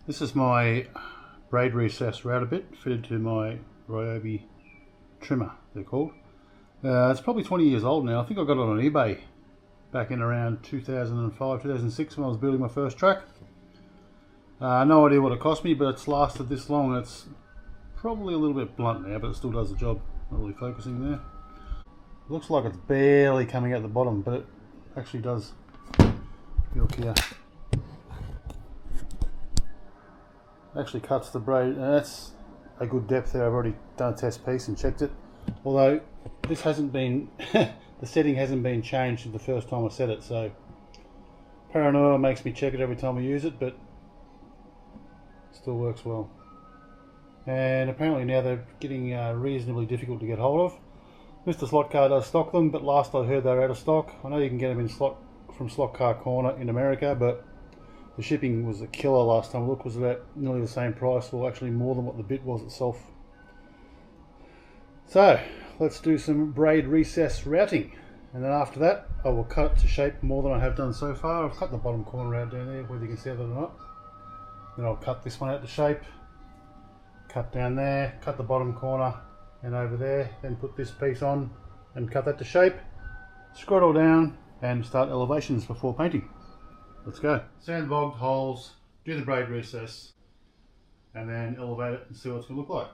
This is my braid recess router bit fitted to my Ryobi trimmer, they're called. It's probably 20 years old now. I think I got it on eBay back in around 2005, 2006 when I was building my first track. No idea what it cost me, but it's lasted this long. It's probably a little bit blunt now, but it still does the job. Not really focusing there. Looks like it's barely coming out the bottom, but it actually does. Look here. Actually cuts the braid, and that's a good depth there. I've already done a test piece and checked it. Although this hasn't been, the setting hasn't been changed since the first time I set it, so paranoia makes me check it every time I use it, but still works well. And apparently now they're getting reasonably difficult to get hold of. Mr. Slot Car does stock them, but last I heard they're out of stock. I know you can get them in from Slot Car Corner in America, but the shipping was a killer last time I looked. Was about nearly the same price, or actually more than what the bit was itself. So let's do some braid recess routing, and then after that I will cut it to shape more than I have done so far. I've cut the bottom corner out down there, whether you can see that or not. Then I'll cut this one out to shape, cut down there, cut the bottom corner and over there, then put this piece on and cut that to shape, screw it all down and start elevations before painting. Let's go. Sand bogged holes, do the braid recess, and then elevate it and see what it's going to look like.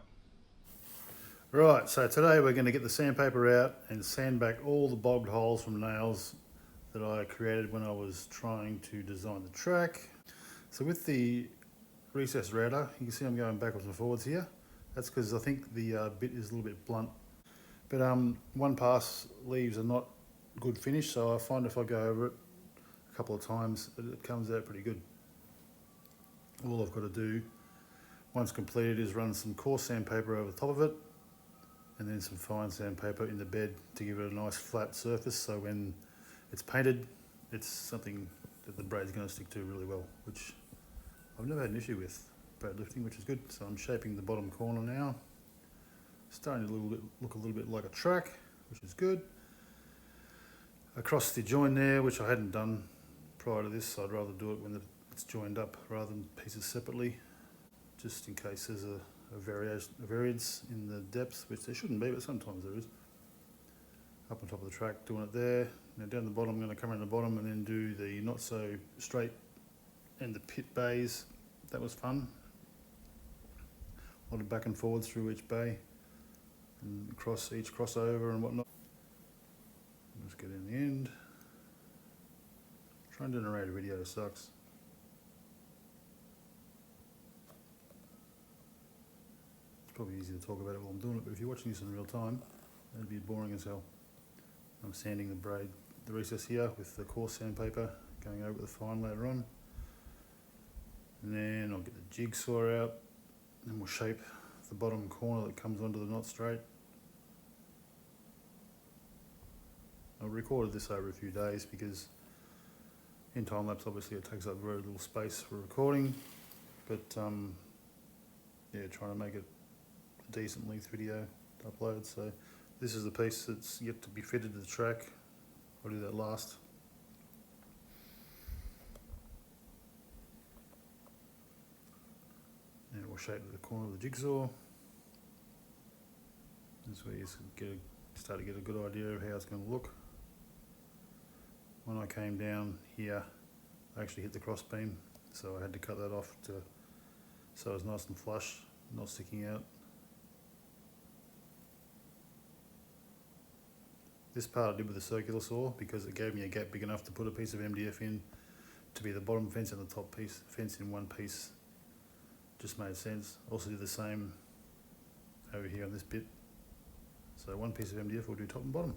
Right, so today we're going to get the sandpaper out and sand back all the bogged holes from nails that I created when I was trying to design the track. So with the recess router, you can see I'm going backwards and forwards here. That's because I think the bit is a little bit blunt. But one pass leaves a not good finish, so I find if I go over it a couple of times, it comes out pretty good. All I've got to do, once completed, is run some coarse sandpaper over the top of it, and then some fine sandpaper in the bed to give it a nice flat surface, so when it's painted, it's something that the braid's going to stick to really well, which I've never had an issue with braid lifting, which is good. So I'm shaping the bottom corner now. Starting to look a little bit like a track, which is good. Across the join there, which I hadn't done prior to this, so I'd rather do it when it's joined up rather than pieces separately, just in case there's a variance in the depth, which there shouldn't be, but sometimes there is. Up on top of the track, doing it there. Now down the bottom, I'm going to come around the bottom and then do the not so straight and the pit bays. That was fun. A lot of back and forwards through each bay and across each crossover and whatnot. Let's get in the end. Trying to generate a video sucks. It's probably easy to talk about it while I'm doing it, but if you're watching this in real time, that'd be boring as hell. I'm sanding the recess here with the coarse sandpaper, going over with the fine later on. And then I'll get the jigsaw out, and we'll shape the bottom corner that comes onto the not straight. I recorded this over a few days because in time lapse obviously it takes up very little space for recording, but yeah, trying to make it a decent length video to upload. So this is the piece that's yet to be fitted to the track. I'll do that last. And we'll shape the corner of the jigsaw. This way you start to get a good idea of how it's going to look. When I came down here, I actually hit the cross beam, so I had to cut that off so it was nice and flush, not sticking out. This part I did with a circular saw because it gave me a gap big enough to put a piece of MDF in to be the bottom fence and the top fence in one piece. Just made sense. Also did the same over here on this bit. So one piece of MDF will do top and bottom.